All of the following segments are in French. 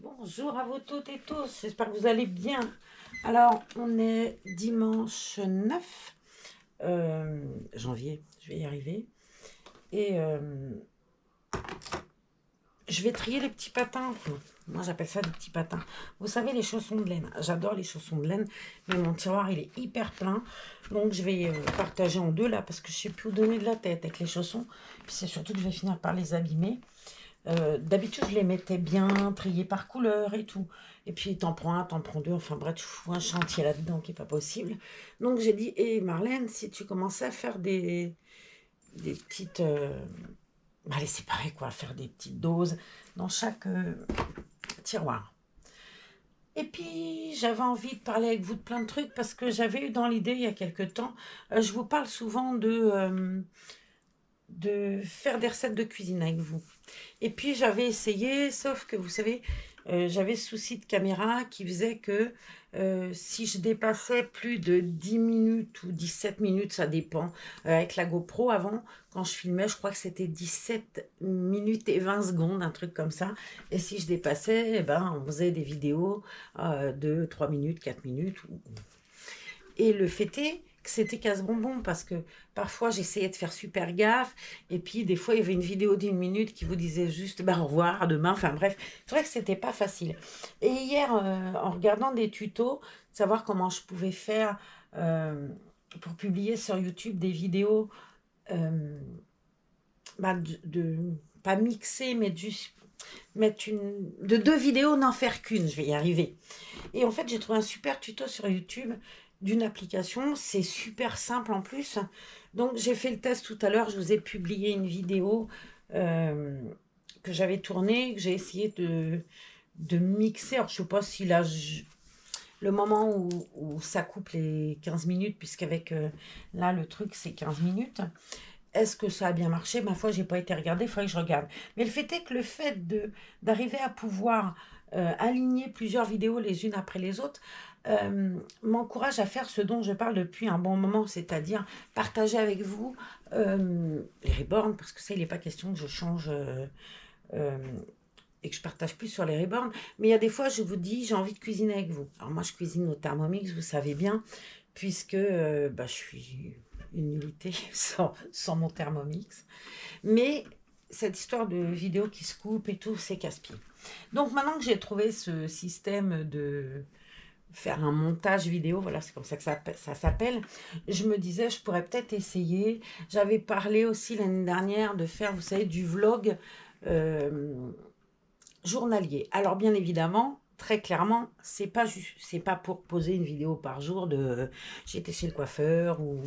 Bonjour à vous toutes et tous, j'espère que vous allez bien. Alors, on est dimanche 9 janvier, je vais y arriver. Et je vais trier les petits patins. Enfin, moi, j'appelle ça des petits patins. Vous savez, les chaussons de laine. J'adore les chaussons de laine, mais mon tiroir, il est hyper plein. Donc, je vais partager en deux là, parce que je ne sais plus où donner de la tête avec les chaussons. Puis c'est surtout que je vais finir par les abîmer. D'habitude, je les mettais bien triés par couleur et tout. Et puis, t'en prends un, t'en prends deux. Enfin bref, je fous un chantier là-dedans qui n'est pas possible. Donc, j'ai dit, hé Marlène, si tu commençais à faire des petites... allez, c'est pareil quoi, faire des petites doses dans chaque tiroir. Et puis, j'avais envie de parler avec vous de plein de trucs parce que j'avais eu dans l'idée il y a quelque temps, je vous parle souvent de faire des recettes de cuisine avec vous. Et puis j'avais essayé, sauf que vous savez, j'avais ce souci de caméra qui faisait que si je dépassais plus de 10 minutes ou 17 minutes, ça dépend, avec la GoPro avant, quand je filmais, je crois que c'était 17 minutes et 20 secondes, un truc comme ça. Et si je dépassais, eh ben, on faisait des vidéos de 3 minutes, 4 minutes. Et le fait est que c'était casse-bonbon parce que parfois j'essayais de faire super gaffe et puis des fois il y avait une vidéo d'une minute qui vous disait juste bah, au revoir, à demain, enfin bref, c'est vrai que c'était pas facile. Et hier, en regardant des tutos, savoir comment je pouvais faire euh, pour publier sur YouTube des vidéos euh, bah, pas mixer, mais mettre de deux vidéos, n'en faire qu'une, je vais y arriver. Et en fait, j'ai trouvé un super tuto sur YouTube d'une application. C'est super simple en plus. Donc, j'ai fait le test tout à l'heure. Je vous ai publié une vidéo euh, que j'avais tournée, que j'ai essayé de mixer. Alors, je ne sais pas si là, le moment où ça coupe les 15 minutes, puisqu'avec là, le truc, c'est 15 minutes. Est-ce que ça a bien marché? Ma foi, j'ai pas été regarder, il faudrait que je regarde. Mais le fait est que le fait d'arriver à pouvoir aligner plusieurs vidéos les unes après les autres m'encourage à faire ce dont je parle depuis un bon moment, c'est-à-dire partager avec vous les reborn, parce que ça, il n'est pas question que je change euh, et que je partage plus sur les reborn. Mais il y a des fois, je vous dis, j'ai envie de cuisiner avec vous. Alors moi, je cuisine au Thermomix, vous savez bien, puisque bah, je suis une nullité sans mon Thermomix. Mais cette histoire de vidéo qui se coupe et tout, c'est casse-pied. Donc maintenant que j'ai trouvé ce système de faire un montage vidéo, voilà, c'est comme ça que ça s'appelle, je me disais, je pourrais peut-être essayer. J'avais parlé aussi l'année dernière de faire, vous savez, du vlog euh, journalier. Alors bien évidemment, très clairement, c'est pas pour poser une vidéo par jour de j'étais chez le coiffeur ou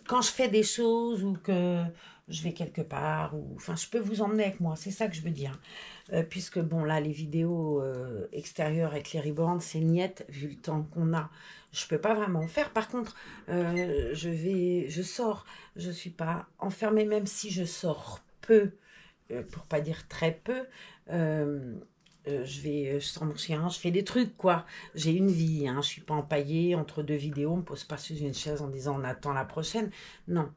quand je fais des choses ou que je vais quelque part ou enfin je peux vous emmener avec moi, c'est ça que je veux dire. Puisque bon là les vidéos extérieures avec les reborn c'est niette vu le temps qu'on a. Je peux pas vraiment en faire. Par contre, je sors, je suis pas enfermée même si je sors peu pour pas dire très peu, euh, je sors mon chien, je fais des trucs quoi. J'ai une vie, hein, je suis pas empaillée entre deux vidéos, on me pose pas sur une chaise en disant on attend la prochaine. Non.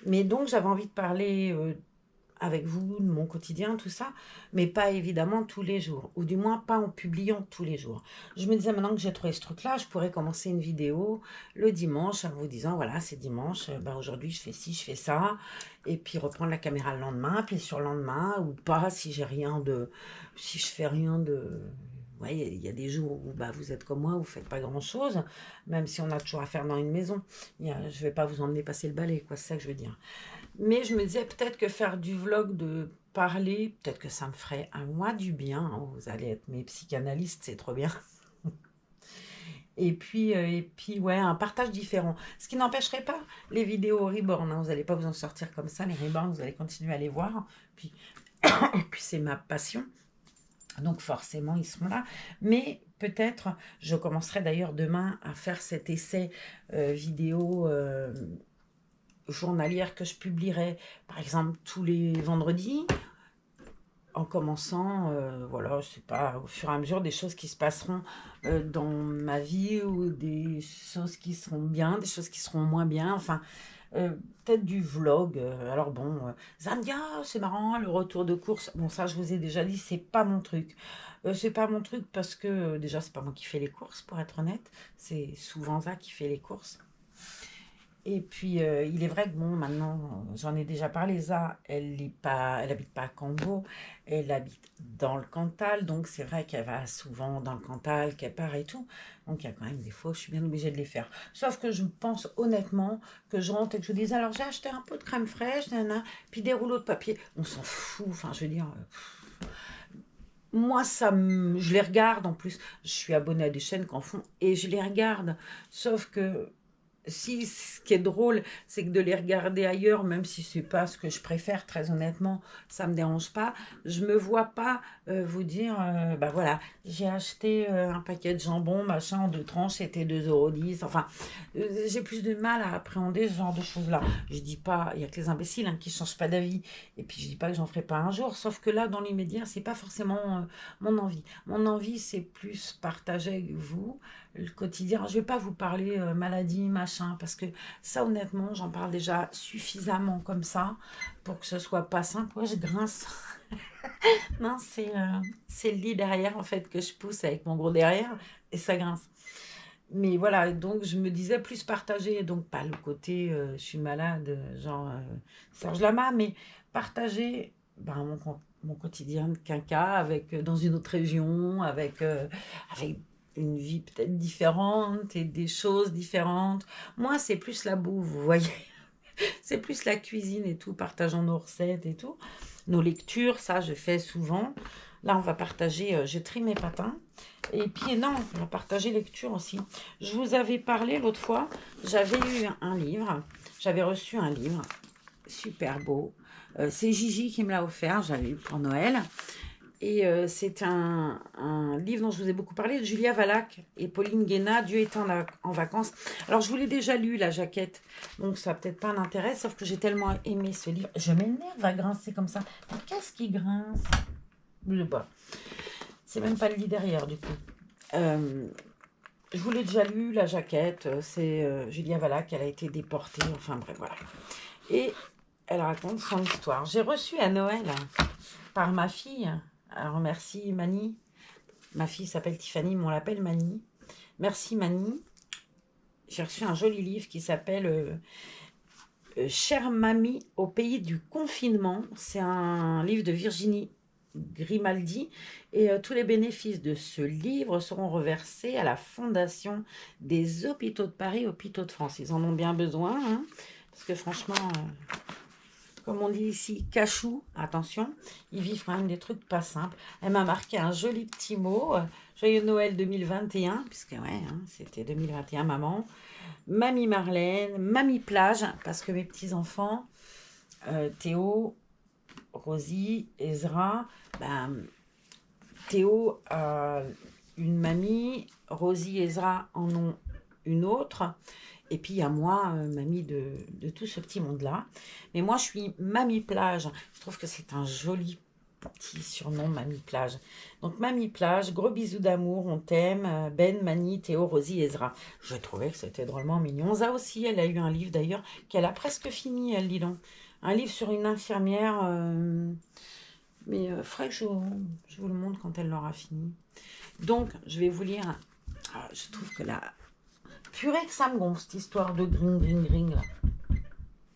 Mais donc j'avais envie de parler avec vous, de mon quotidien, tout ça, mais pas évidemment tous les jours, ou du moins pas en publiant tous les jours. Je me disais maintenant que j'ai trouvé ce truc-là, je pourrais commencer une vidéo le dimanche en vous disant voilà, c'est dimanche, ben aujourd'hui je fais ci, je fais ça, et puis reprendre la caméra le lendemain, puis sur le lendemain, ou pas si j'ai rien de. Si je fais rien de. Ouais, il y a des jours où bah, vous êtes comme moi, vous faites pas grand-chose, même si on a toujours à faire dans une maison. Je vais pas vous emmener passer le balai, quoi, c'est ça que je veux dire. Mais je me disais peut-être que faire du vlog, de parler, peut-être que ça me ferait à moi du bien, hein. Vous allez être mes psychanalystes, c'est trop bien. Et puis, ouais, un partage différent. Ce qui n'empêcherait pas les vidéos reborn, hein. Vous n'allez pas vous en sortir comme ça, les reborn, vous allez continuer à les voir. Puis, et puis c'est ma passion. Donc forcément, ils seront là. Mais peut-être, je commencerai d'ailleurs demain à faire cet essai vidéo journalière que je publierai, par exemple, tous les vendredis, en commençant, voilà, je sais pas, au fur et à mesure, des choses qui se passeront dans ma vie ou des choses qui seront bien, des choses qui seront moins bien. Enfin, peut-être du vlog. Alors bon, ça me dit, ah, c'est marrant, le retour de course. Bon, ça, je vous ai déjà dit, c'est pas mon truc. C'est pas mon truc parce que déjà, c'est pas moi qui fais les courses, pour être honnête. C'est souvent ça qui fait les courses. Et puis, il est vrai que bon, maintenant, j'en ai déjà parlé, ça, elle habite pas à Cambo, elle habite dans le Cantal, donc c'est vrai qu'elle va souvent dans le Cantal, qu'elle part et tout. Donc il y a quand même des fois, où je suis bien obligée de les faire. Sauf que je pense honnêtement que je rentre et que je dis, alors j'ai acheté un pot de crème fraîche, nana, puis des rouleaux de papier. On s'en fout, enfin, je veux dire, moi, je les regarde en plus. Je suis abonnée à des chaînes qui en font et je les regarde. Sauf que si ce qui est drôle, c'est que de les regarder ailleurs, même si c'est pas ce que je préfère, très honnêtement, ça me dérange pas. Je me vois pas vous dire, bah voilà, j'ai acheté un paquet de jambon, machin, en 2 tranches, c'était 2,10 €. Enfin, j'ai plus de mal à appréhender ce genre de choses-là. Je dis pas, il y a que les imbéciles hein, qui changent pas d'avis. Et puis je dis pas que j'en ferai pas un jour, sauf que là, dans l'immédiat, c'est pas forcément mon envie. Mon envie, c'est plus partager avec vous le quotidien. Je vais pas vous parler maladie, machin, parce que ça, honnêtement, j'en parle déjà suffisamment comme ça pour que ce soit pas simple. Ouais, je grince. Non, c'est le lit derrière, en fait, que je pousse avec mon gros derrière, et ça grince. Mais voilà, donc je me disais plus partager, donc pas le côté je suis malade, genre Serge Lama, mais partager ben, mon quotidien de quinca avec, dans une autre région, avec une vie peut-être différente et des choses différentes. Moi, c'est plus la bouffe, vous voyez. C'est plus la cuisine et tout, partageant nos recettes et tout. Nos lectures, ça, je fais souvent. Là, on va partager, je trie mes patins. Et puis, non, on va partager lecture aussi. Je vous avais parlé l'autre fois, j'avais eu un livre, j'avais reçu un livre, super beau. C'est Gigi qui me l'a offert, j'avais eu pour Noël. Et c'est un livre dont je vous ai beaucoup parlé, de Julia Valac et Pauline Guéna, Dieu est en vacances. Alors, je vous l'ai déjà lu, la jaquette, donc ça n'a peut-être pas un intérêt, sauf que j'ai tellement aimé ce livre. Je m'énerve à grincer comme ça. Mais qu'est-ce qui grince? Je sais pas. C'est même pas le lit derrière, du coup. Je vous l'ai déjà lu, la jaquette. C'est Julia Valac, elle a été déportée. Enfin, bref, voilà. Et elle raconte son histoire. J'ai reçu à Noël par ma fille. Alors, merci Mani. Ma fille s'appelle Tiffany, mais on l'appelle Mani. Merci Mani. J'ai reçu un joli livre qui s'appelle Chère mamie au pays du confinement. C'est un livre de Virginie Grimaldi. Et tous les bénéfices de ce livre seront reversés à la Fondation des Hôpitaux de Paris, Hôpitaux de France. Ils en ont bien besoin, hein, parce que franchement... comme on dit ici, cachou, attention, ils vivent quand même des trucs pas simples. Elle m'a marqué un joli petit mot, joyeux Noël 2021, puisque ouais, hein, c'était 2021 maman, mamie Marlène, mamie plage, parce que mes petits-enfants, Théo, Rosie, Ezra, ben, Théo a une mamie, Rosie et Ezra en ont une autre, et puis il y a moi, mamie de tout ce petit monde-là. Mais moi, je suis Mamie Plage. Je trouve que c'est un joli petit surnom, Mamie Plage. Donc Mamie Plage, gros bisous d'amour, on t'aime. Ben, Mani, Théo, Rosie, Ezra. Je trouvais que c'était drôlement mignon. Ça aussi, elle a eu un livre d'ailleurs qu'elle a presque fini, elle, dis donc. Un livre sur une infirmière. Mais faudrait que je vous le montre quand elle l'aura fini. Donc, je vais vous lire. Ah, je trouve que là... Purée que ça me gonfle, cette histoire de gring, là.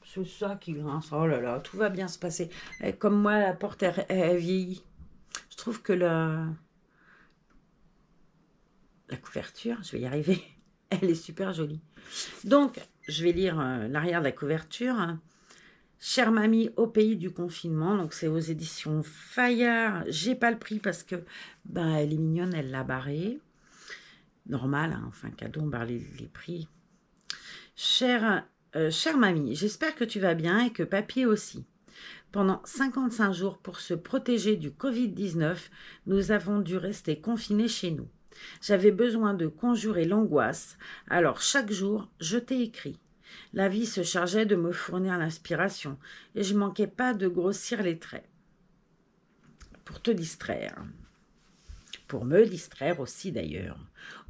C'est ça qui grince. Oh là là, tout va bien se passer. Et comme moi, la porte, elle vieillit. Je trouve que la couverture, je vais y arriver, elle est super jolie. Donc, je vais lire l'arrière de la couverture. Chère mamie au pays du confinement. Donc, c'est aux éditions Fayard. J'ai pas le prix parce que ben, elle est mignonne, elle l'a barré. Normal, hein, enfin, cadeau, on barre les prix. Chère mamie, j'espère que tu vas bien et que papy aussi. Pendant 55 jours pour se protéger du Covid-19, nous avons dû rester confinés chez nous. J'avais besoin de conjurer l'angoisse, alors chaque jour, je t'ai écrit. La vie se chargeait de me fournir l'inspiration et je manquais pas de grossir les traits pour te distraire. pour me distraire aussi d'ailleurs.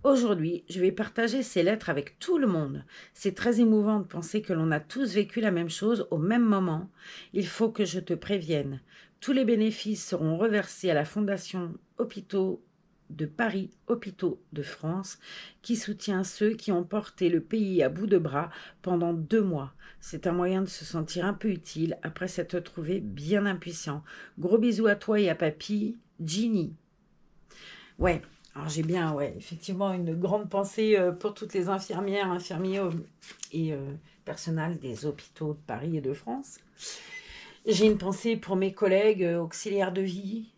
Aujourd'hui, je vais partager ces lettres avec tout le monde. C'est très émouvant de penser que l'on a tous vécu la même chose au même moment. Il faut que je te prévienne. Tous les bénéfices seront reversés à la Fondation Hôpitaux de Paris, Hôpitaux de France, qui soutient ceux qui ont porté le pays à bout de bras pendant 2 mois. C'est un moyen de se sentir un peu utile après s'être trouvé bien impuissant. Gros bisous à toi et à papy, Ginny. Ouais, alors j'ai bien, ouais, effectivement, une grande pensée pour toutes les infirmières, infirmiers et personnel des hôpitaux de Paris et de France. J'ai une pensée pour mes collègues auxiliaires de vie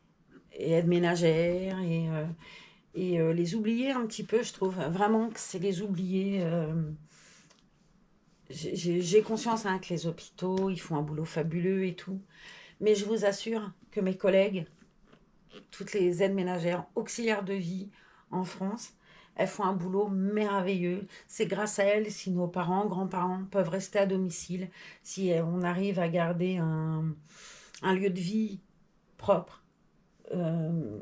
et aides ménagères et les oublier un petit peu, je trouve vraiment que c'est les oublier. J'ai conscience hein, que les hôpitaux, ils font un boulot fabuleux et tout, mais je vous assure que mes collègues, toutes les aides ménagères, auxiliaires de vie en France, elles font un boulot merveilleux. C'est grâce à elles si nos parents, grands-parents peuvent rester à domicile, si on arrive à garder un lieu de vie propre,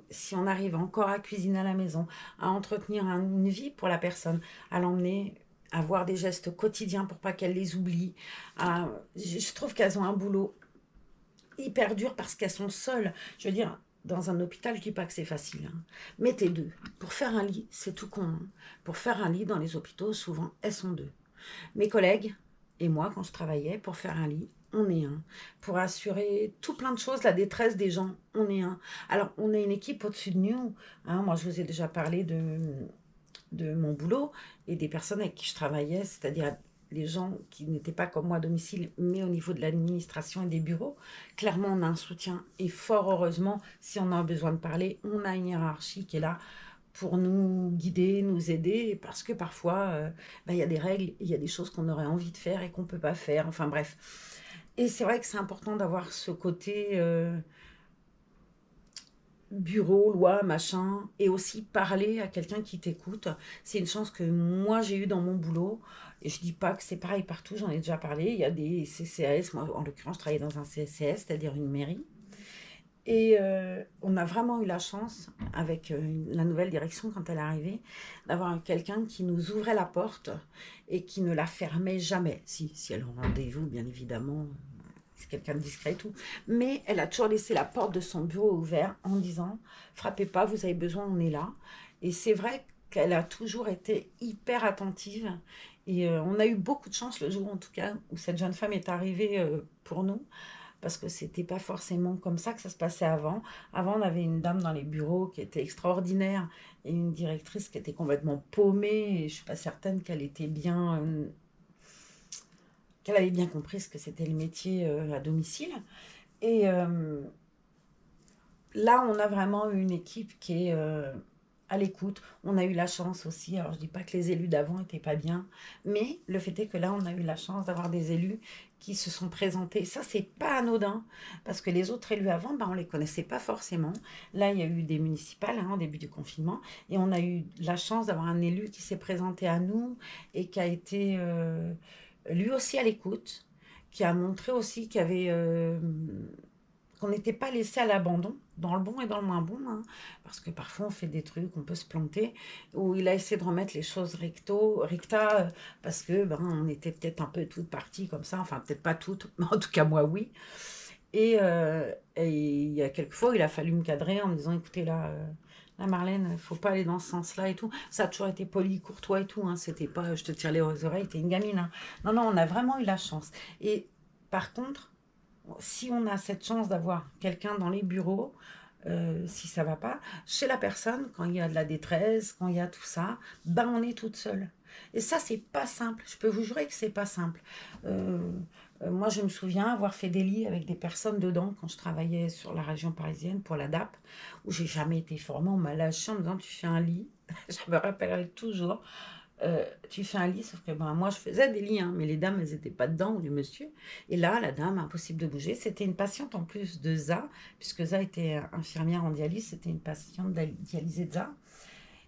si on arrive encore à cuisiner à la maison, à entretenir une vie pour la personne, à l'emmener, à voir des gestes quotidiens pour pas qu'elle les oublie. Je trouve qu'elles ont un boulot hyper dur parce qu'elles sont seules. Je veux dire, dans un hôpital, je dis pas que c'est facile. Hein. Mettez 2. Pour faire un lit, c'est tout con. Hein. Pour faire un lit dans les hôpitaux, souvent, elles sont 2. Mes collègues et moi, quand je travaillais, pour faire un lit, on est un. Pour assurer tout plein de choses, la détresse des gens, on est un. Alors, on a une équipe au-dessus de nous. Hein. Moi, je vous ai déjà parlé de mon boulot et des personnes avec qui je travaillais, c'est-à-dire les gens qui n'étaient pas comme moi à domicile, mais au niveau de l'administration et des bureaux. Clairement, on a un soutien et fort heureusement, si on a besoin de parler, on a une hiérarchie qui est là pour nous guider, nous aider, parce que parfois, y a des règles, il y a des choses qu'on aurait envie de faire et qu'on ne peut pas faire, enfin bref. Et c'est vrai que c'est important d'avoir ce côté bureau, loi, machin, et aussi parler à quelqu'un qui t'écoute. C'est une chance que moi j'ai eue dans mon boulot. Et je dis pas que c'est pareil partout, j'en ai déjà parlé. Il y a des CCAS, moi en l'occurrence je travaillais dans un CCAS, c'est-à-dire une mairie. Et on a vraiment eu la chance, avec la nouvelle direction quand elle est arrivée, d'avoir quelqu'un qui nous ouvrait la porte et qui ne la fermait jamais. Si elle a rendez-vous, bien évidemment, c'est quelqu'un de discret et tout. Mais elle a toujours laissé la porte de son bureau ouverte en disant « Frappez pas, vous avez besoin, on est là ». Et c'est vrai qu'elle a toujours été hyper attentive. Et on a eu beaucoup de chance le jour, en tout cas, où cette jeune femme est arrivée pour nous. Parce que c'était pas forcément comme ça que ça se passait avant. Avant, on avait une dame dans les bureaux qui était extraordinaire et une directrice qui était complètement paumée. Et je suis pas certaine qu'elle était bien... qu'elle avait bien compris ce que c'était le métier à domicile. Et là, on a vraiment une équipe qui est à l'écoute. On a eu la chance aussi, alors je ne dis pas que les élus d'avant n'étaient pas bien, mais le fait est que là, on a eu la chance d'avoir des élus qui se sont présentés. Ça, c'est pas anodin, parce que les autres élus avant, on ne les connaissait pas forcément. Là, il y a eu des municipales au début du confinement, et on a eu la chance d'avoir un élu qui s'est présenté à nous et qui a été lui aussi à l'écoute, qui a montré aussi qu'il y avait qu'on n'était pas laissé à l'abandon, dans le bon et dans le moins bon, hein, parce que parfois on fait des trucs, on peut se planter, où il a essayé de remettre les choses recta, parce que on était peut-être un peu toutes parties comme ça, enfin peut-être pas toutes, mais en tout cas moi oui. Et il y a quelques fois, il a fallu me cadrer en me disant, écoutez là, Marlène, faut pas aller dans ce sens-là et tout. Ça a toujours été poli, courtois et tout, hein, c'était pas, je te tire les oreilles, t'es une gamine. Hein. Non, non, on a vraiment eu la chance. Et par contre, si on a cette chance d'avoir quelqu'un dans les bureaux, si ça va pas, chez la personne, quand il y a de la détresse, quand il y a tout ça, on est toute seule. Et ça, c'est pas simple. Je peux vous jurer que c'est pas simple. Moi, je me souviens avoir fait des lits avec des personnes dedans quand je travaillais sur la région parisienne pour la DAP, où j'ai jamais été formée. On m'a lâché en me disant, tu fais un lit. Je me rappellerai toujours. Tu fais un lit, sauf que moi je faisais des lits, hein, mais les dames elles n'étaient pas dedans, ou les messieurs. Et là, la dame, impossible de bouger. C'était une patiente en plus de ZA, puisque ZA était infirmière en dialyse, c'était une patiente dialysée de ZA.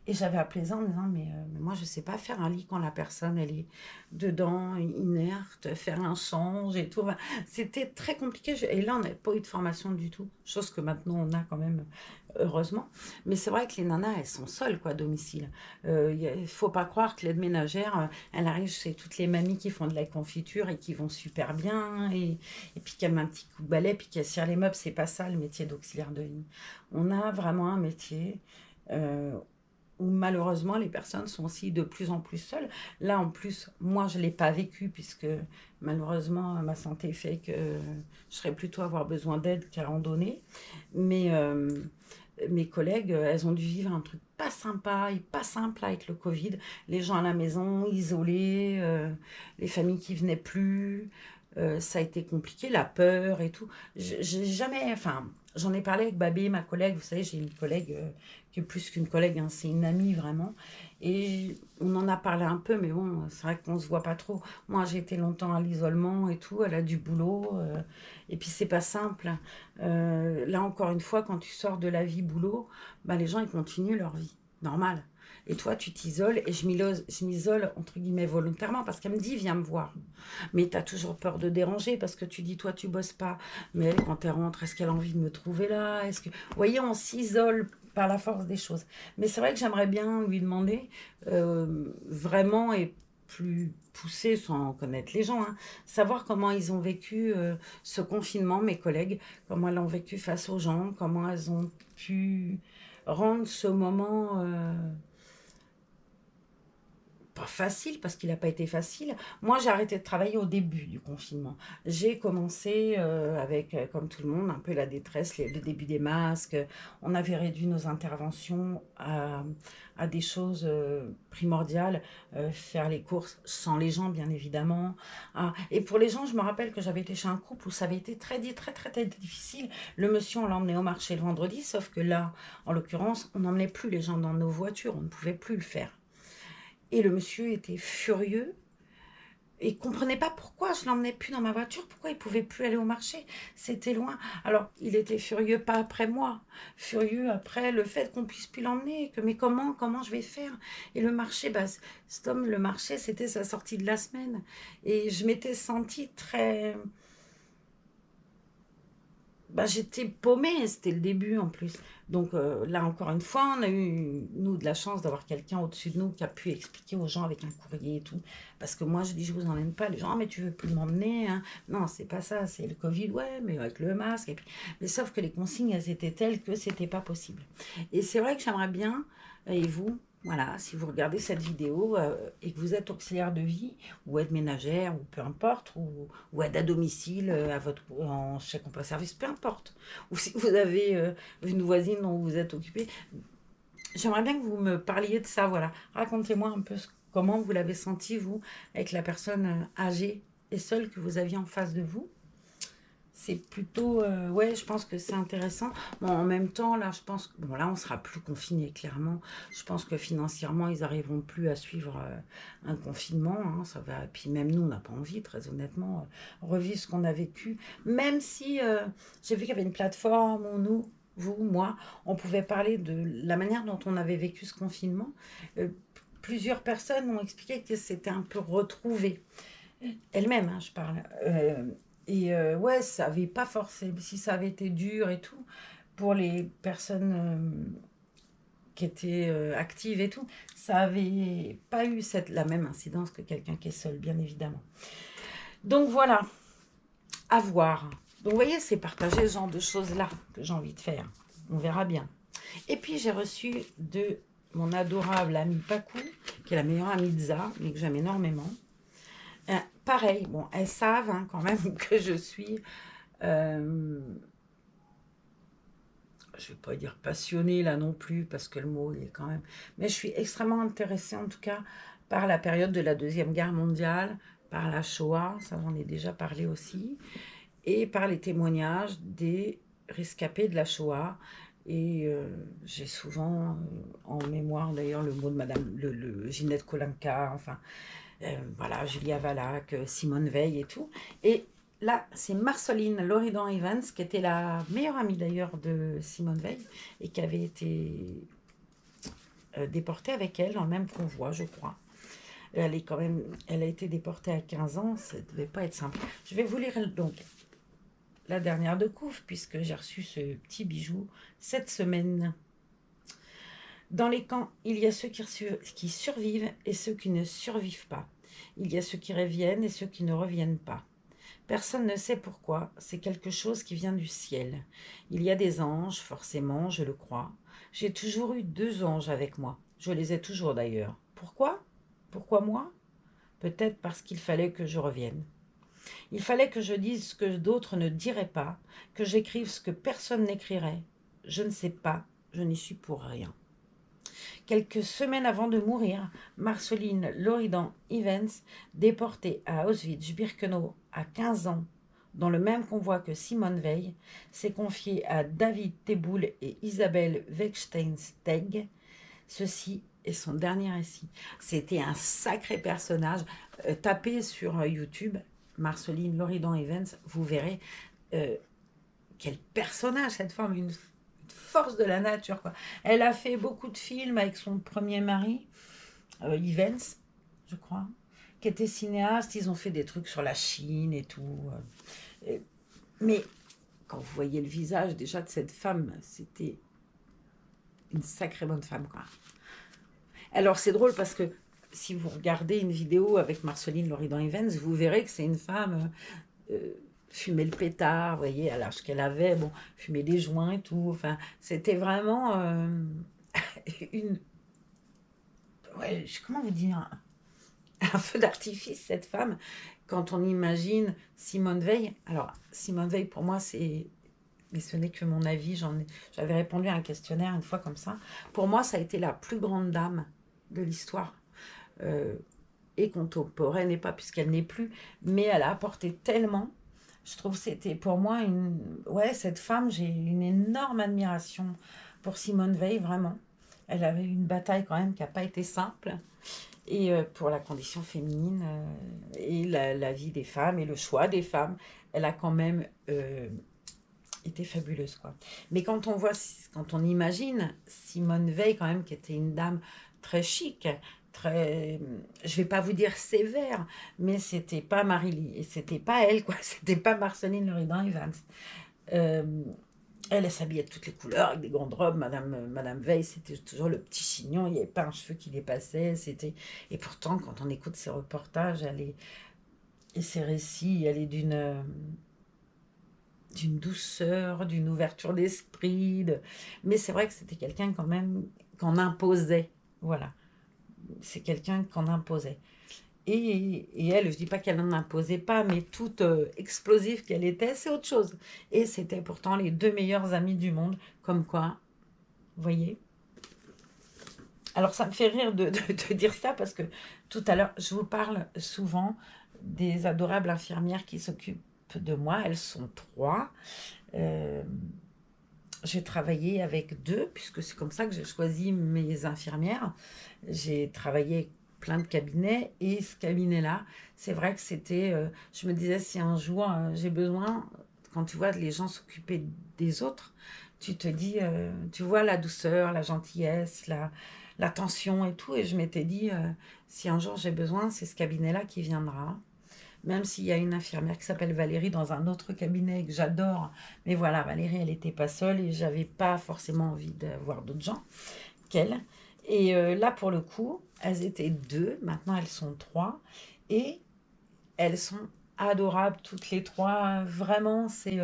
Et j'avais appelé ça en disant, mais moi, je ne sais pas faire un lit quand la personne, elle est dedans, inerte, faire un change et tout. Enfin, c'était très compliqué. Et là, on n'avait pas eu de formation du tout. Chose que maintenant, on a quand même, heureusement. Mais c'est vrai que les nanas, elles sont seules, quoi, à domicile. Il ne faut pas croire que l'aide ménagère, elle arrive chez toutes les mamies qui font de la confiture et qui vont super bien. Et puis, qui aiment un petit coup de balai, puis qui assirent les meubles. C'est pas ça, le métier d'auxiliaire de vie. On a vraiment un métier... euh, où malheureusement les personnes sont aussi de plus en plus seules. Là, en plus, moi, je ne l'ai pas vécu puisque malheureusement, ma santé fait que je serais plutôt avoir besoin d'aide qu'à en donner. Mais mes collègues, elles ont dû vivre un truc pas sympa et pas simple avec le Covid. Les gens à la maison, isolés, les familles qui venaient plus. Ça a été compliqué, la peur et tout. J'ai jamais, enfin, j'en ai parlé avec Babé, ma collègue. Vous savez, j'ai une collègue qui est plus qu'une collègue, hein, c'est une amie vraiment. Et on en a parlé un peu, mais bon, c'est vrai qu'on se voit pas trop. Moi, j'ai été longtemps à l'isolement et tout, elle a du boulot. Et puis, c'est pas simple. Là, encore une fois, quand tu sors de la vie boulot, bah, les gens, ils continuent leur vie. Normal. Et toi, tu t'isoles et je m'isole entre guillemets volontairement parce qu'elle me dit viens me voir. Mais tu as toujours peur de déranger parce que tu dis toi tu bosses pas. Mais elle, quand elle rentre, est-ce qu'elle a envie de me trouver là? Est-ce que vous voyez, on s'isole par la force des choses. Mais c'est vrai que j'aimerais bien lui demander vraiment et plus poussé sans connaître les gens, hein, savoir comment ils ont vécu ce confinement, mes collègues, comment elles l'ont vécu face aux gens, comment elles ont pu rendre ce moment pas facile parce qu'il n'a pas été facile. Moi, j'ai arrêté de travailler au début du confinement. J'ai commencé avec, comme tout le monde, un peu la détresse, le début des masques. On avait réduit nos interventions à des choses primordiales, faire les courses sans les gens, bien évidemment. Ah, et pour les gens, je me rappelle que j'avais été chez un couple où ça avait été très difficile. Le monsieur, on l'emmenait au marché le vendredi, sauf que là, en l'occurrence, on n'emmenait plus les gens dans nos voitures, on ne pouvait plus le faire. Et le monsieur était furieux et comprenait pas pourquoi je l'emmenais plus dans ma voiture, pourquoi il pouvait plus aller au marché, c'était loin. Alors il était furieux pas après moi, furieux après le fait qu'on puisse plus l'emmener, que mais comment je vais faire. Et le marché, bah, cet homme, le marché, c'était sa sortie de la semaine et je m'étais sentie très bah, j'étais paumée, c'était le début en plus. Donc là, encore une fois, on a eu, nous, de la chance d'avoir quelqu'un au-dessus de nous qui a pu expliquer aux gens avec un courrier et tout. Parce que moi, je dis, je vous emmène pas. Les gens, ah, mais tu veux plus m'emmener, hein. Non, c'est pas ça, c'est le Covid, ouais, mais avec le masque. Et puis... Mais sauf que les consignes, elles étaient telles que c'était pas possible. Et c'est vrai que j'aimerais bien, et vous, voilà, si vous regardez cette vidéo et que vous êtes auxiliaire de vie, ou aide ménagère, ou peu importe, ou aide à domicile à votre, en chèque emploi service, peu importe. Ou si vous avez une voisine dont vous êtes occupé, j'aimerais bien que vous me parliez de ça. Voilà, racontez-moi un peu comment vous l'avez senti, vous, avec la personne âgée et seule que vous aviez en face de vous. C'est plutôt, ouais, je pense que c'est intéressant. Bon, en même temps, là, je pense que, bon, là, on sera plus confiné, clairement. Je pense que financièrement, ils n'arriveront plus à suivre un confinement, hein, ça va. Et puis même nous, on n'a pas envie, très honnêtement, revivre ce qu'on a vécu. Même si j'ai vu qu'il y avait une plateforme où nous, vous, moi, on pouvait parler de la manière dont on avait vécu ce confinement. Euh, Plusieurs personnes m'ont expliqué que c'était un peu retrouvé. Elle-même, hein, je parle. Ouais, ça avait pas forcément, si ça avait été dur et tout, pour les personnes qui étaient actives et tout, ça avait pas eu la même incidence que quelqu'un qui est seul, bien évidemment. Donc voilà, à voir. Donc vous voyez, c'est partager ce genre de choses-là que j'ai envie de faire. On verra bien. Et puis j'ai reçu de mon adorable amie Pakou, qui est la meilleure amie de Za, mais que j'aime énormément. Pareil, bon, elles savent hein, quand même que je suis, je vais pas dire passionnée là non plus, parce que le mot il est quand même, mais je suis extrêmement intéressée en tout cas par la période de la Deuxième Guerre mondiale, par la Shoah, ça j'en ai déjà parlé aussi, et par les témoignages des rescapés de la Shoah. Et j'ai souvent en mémoire d'ailleurs le mot de Madame le Ginette Kolinka, enfin voilà, Julia Valac, Simone Veil et tout. Et là, c'est Marceline Loridan Evans, qui était la meilleure amie d'ailleurs de Simone Veil, et qui avait été déporté avec elle dans le même convoi, je crois. Elle a été déportée à 15 ans, ça ne devait pas être simple. Je vais vous lire donc la dernière de couvre, puisque j'ai reçu ce petit bijou cette semaine. Dans les camps, il y a ceux qui survivent et ceux qui ne survivent pas. Il y a ceux qui reviennent et ceux qui ne reviennent pas. Personne ne sait pourquoi, c'est quelque chose qui vient du ciel. Il y a des anges, forcément, je le crois. J'ai toujours eu 2 anges avec moi. Je les ai toujours d'ailleurs. Pourquoi? Pourquoi moi? Peut-être parce qu'il fallait que je revienne. Il fallait que je dise ce que d'autres ne diraient pas, que j'écrive ce que personne n'écrirait. Je ne sais pas, je n'y suis pour rien. Quelques semaines avant de mourir, Marceline Loridan-Ivens, déportée à Auschwitz-Birkenau à 15 ans, dans le même convoi que Simone Veil, s'est confiée à David Teboul et Isabelle Weckstein-Steg. Ceci est son dernier récit. C'était un sacré personnage. Tapez sur YouTube Marceline Loridan-Ivens, vous verrez quel personnage cette femme, une force de la nature, quoi. Elle a fait beaucoup de films avec son premier mari, Ivens, je crois, qui était cinéaste. Ils ont fait des trucs sur la Chine et tout. Mais quand vous voyez le visage déjà de cette femme, c'était une sacrée bonne femme, quoi. Alors c'est drôle parce que si vous regardez une vidéo avec Marceline Loridan-Ivens, vous verrez que c'est une femme fumait le pétard, vous voyez, à l'âge qu'elle avait, bon, fumait des joints et tout. Enfin, c'était vraiment une... Ouais, comment vous dire? Un feu d'artifice, cette femme. Quand on imagine Simone Veil, alors Simone Veil, pour moi, c'est... Mais ce n'est que mon avis, j'avais répondu à un questionnaire une fois comme ça. Pour moi, ça a été la plus grande dame de l'histoire. Et contemporaine, et pas puisqu'elle n'est plus, mais elle a apporté tellement. Je trouve que c'était pour moi cette femme, j'ai une énorme admiration pour Simone Veil, vraiment. Elle avait eu une bataille quand même qui n'a pas été simple, et pour la condition féminine, et la vie des femmes, et le choix des femmes, elle a quand même été fabuleuse, quoi. Mais quand on imagine Simone Veil, quand même, qui était une dame très chic, très, je vais pas vous dire sévère, mais c'était pas Marie, et c'était pas elle, quoi. C'était pas Marceline Loridan-Ivens. Euh, elle s'habillait de toutes les couleurs, avec des grandes robes. Madame Veil, c'était toujours le petit chignon, il n'y avait pas un cheveu qui dépassait. Et pourtant, quand on écoute ses reportages, et ses récits, elle est d'une douceur, d'une ouverture d'esprit. Mais c'est vrai que c'était quelqu'un quand même qu'on imposait. Voilà. C'est quelqu'un qu'on imposait. Et elle, je dis pas qu'elle n'en imposait pas, mais toute explosive qu'elle était, c'est autre chose. Et c'était pourtant les 2 meilleures amies du monde, comme quoi, vous voyez. Alors ça me fait rire de dire ça, parce que tout à l'heure, je vous parle souvent des adorables infirmières qui s'occupent de moi. Elles sont 3. J'ai travaillé avec 2, puisque c'est comme ça que j'ai choisi mes infirmières. J'ai travaillé plein de cabinets, et ce cabinet-là, c'est vrai que c'était... je me disais, si un jour j'ai besoin, quand tu vois les gens s'occuper des autres, tu te dis, tu vois la douceur, la gentillesse, l'attention et tout, et je m'étais dit, si un jour j'ai besoin, c'est ce cabinet-là qui viendra. Même s'il y a une infirmière qui s'appelle Valérie dans un autre cabinet que j'adore. Mais voilà, Valérie, elle n'était pas seule, et j'avais pas forcément envie d'avoir d'autres gens qu'elle. Et là, pour le coup, elles étaient 2, maintenant elles sont 3. Et elles sont adorables toutes les 3. Vraiment, c'est...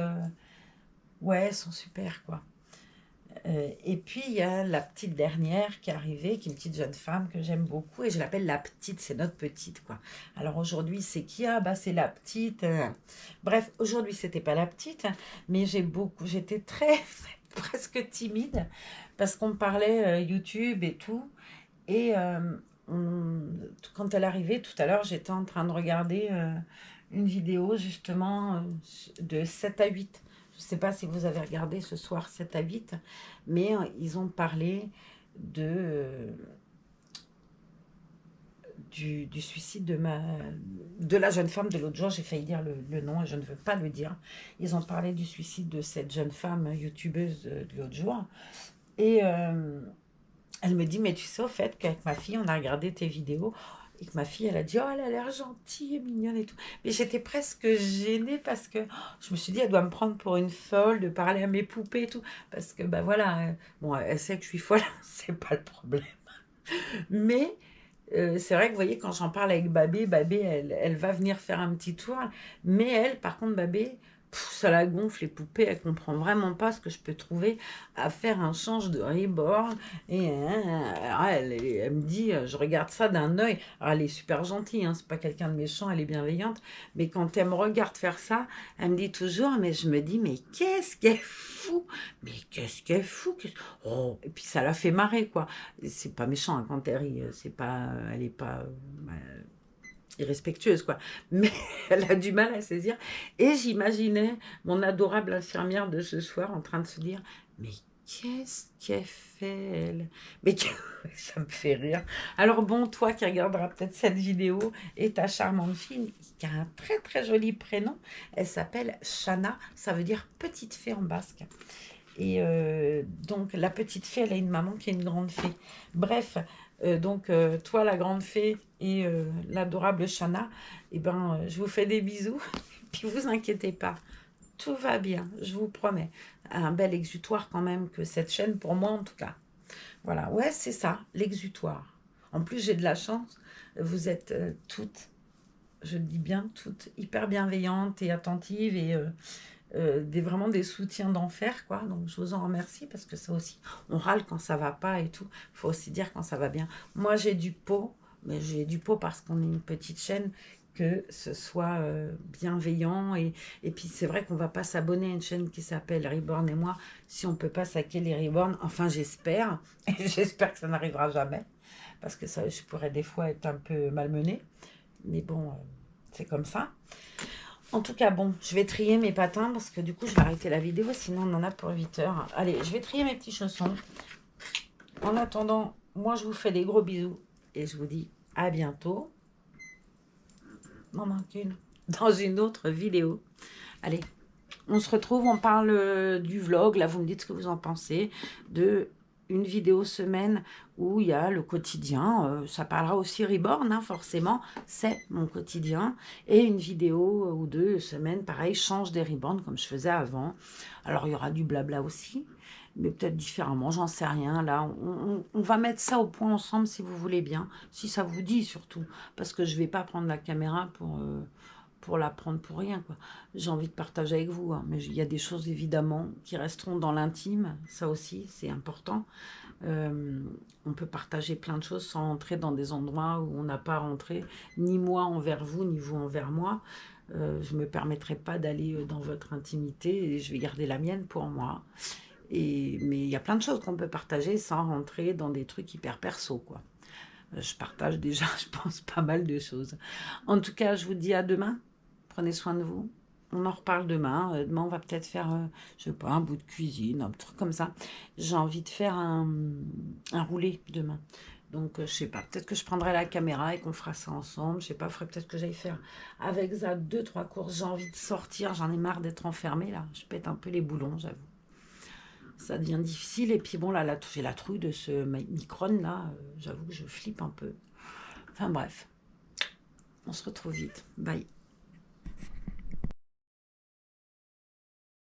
ouais, elles sont super, quoi. Et puis, il y a la petite dernière qui est arrivée, qui est une petite jeune femme que j'aime beaucoup, et je l'appelle la petite, c'est notre petite, quoi. Alors aujourd'hui, c'est qui? Ah, bah c'est la petite. Bref, aujourd'hui, c'était pas la petite, mais j'étais très, presque timide, parce qu'on me parlait YouTube et tout, et quand elle arrivait tout à l'heure, j'étais en train de regarder une vidéo, justement, de 7 à 8. Je ne sais pas si vous avez regardé ce soir 7 à 8, mais ils ont parlé du suicide de la jeune femme de l'autre jour. J'ai failli dire le nom et je ne veux pas le dire. Ils ont parlé du suicide de cette jeune femme youtubeuse de l'autre jour. Et Elle me dit, mais tu sais au fait qu'avec ma fille, on a regardé tes vidéos et que ma fille, elle a dit, oh, elle a l'air gentille et mignonne et tout. Mais j'étais presque gênée parce que je me suis dit, elle doit me prendre pour une folle de parler à mes poupées et tout. Parce que, bah voilà, bon, elle sait que je suis folle, c'est pas le problème. Mais c'est vrai que vous voyez, quand j'en parle avec Babé, Babé, elle va venir faire un petit tour. Mais elle, par contre, Babé, ça la gonfle, les poupées, elle comprend vraiment pas ce que je peux trouver à faire un change de reborn. Et alors elle me dit, je regarde ça d'un œil. Alors, elle est super gentille, hein, c'est pas quelqu'un de méchant, elle est bienveillante. Mais quand elle me regarde faire ça, elle me dit toujours, mais je me dis, mais qu'est-ce qu'elle fout? Mais qu'est-ce qu'elle fout? Oh, et puis ça la fait marrer, quoi. C'est pas méchant hein, quand elle rit, c'est pas, elle est pas irrespectueuse, quoi. Mais elle a du mal à saisir. Et j'imaginais mon adorable infirmière de ce soir en train de se dire, mais qu'est-ce qu'elle fait, elle? Mais ça me fait rire. Alors bon, toi qui regarderas peut-être cette vidéo et ta charmante fille, qui a un très très joli prénom, elle s'appelle Shana, ça veut dire petite fée en basque. Et donc, la petite fée, elle a une maman qui est une grande fée. Bref, donc, toi, la grande fée et l'adorable Shana, eh ben, je vous fais des bisous. Puis, vous inquiétez pas, tout va bien, je vous promets. Un bel exutoire quand même que cette chaîne, pour moi en tout cas. Voilà, ouais, c'est ça, l'exutoire. En plus, j'ai de la chance. Vous êtes toutes, je le dis bien, toutes hyper bienveillantes et attentives et vraiment des soutiens d'enfer, quoi. Donc, je vous en remercie parce que ça aussi, on râle quand ça va pas et tout. Il faut aussi dire quand ça va bien. Moi, j'ai du pot, mais j'ai du pot parce qu'on est une petite chaîne, que ce soit bienveillant. Et puis, c'est vrai qu'on va pas s'abonner à une chaîne qui s'appelle Reborn et moi si on peut pas saquer les Reborn. Enfin, j'espère. Et j'espère que ça n'arrivera jamais parce que ça, je pourrais des fois être un peu malmenée. Mais bon, c'est comme ça. En tout cas, bon, je vais trier mes patins parce que du coup, je vais arrêter la vidéo, sinon on en a pour 8 heures. Allez, je vais trier mes petits chaussons. En attendant, moi, je vous fais des gros bisous et je vous dis à bientôt. M'en manque une. Dans une autre vidéo. Allez, on se retrouve, on parle du vlog. Là, vous me dites ce que vous en pensez. De une vidéo semaine où il y a le quotidien. Ça parlera aussi Reborn, hein, forcément. C'est mon quotidien. Et une vidéo ou deux semaines, pareil, change des Reborn comme je faisais avant. Alors, il y aura du blabla aussi. Mais peut-être différemment, j'en sais rien. Là, on va mettre ça au point ensemble si vous voulez bien. Si ça vous dit surtout. Parce que je ne vais pas prendre la caméra pour la prendre pour rien, quoi. J'ai envie de partager avec vous, hein, mais il y a des choses évidemment qui resteront dans l'intime, ça aussi c'est important. On peut partager plein de choses sans entrer dans des endroits où on n'a pas rentré, ni moi envers vous, ni vous envers moi. Je ne me permettrai pas d'aller dans votre intimité et je vais garder la mienne pour moi. Mais il y a plein de choses qu'on peut partager sans rentrer dans des trucs hyper perso, quoi. Je partage déjà, je pense, pas mal de choses. En tout cas, je vous dis à demain. Prenez soin de vous. On en reparle demain. Demain, on va peut-être faire, je sais pas, un bout de cuisine, un truc comme ça. J'ai envie de faire un roulé demain. Donc, je sais pas, peut-être que je prendrai la caméra et qu'on fera ça ensemble. Je sais pas, faudrait peut-être que j'aille faire avec ça 2-3 courses. J'ai envie de sortir, j'en ai marre d'être enfermée là. Je pète un peu les boulons, j'avoue. Ça devient difficile. Et puis bon, là j'ai la trouille de ce Micron là. J'avoue que je flippe un peu. Enfin bref, on se retrouve vite. Bye.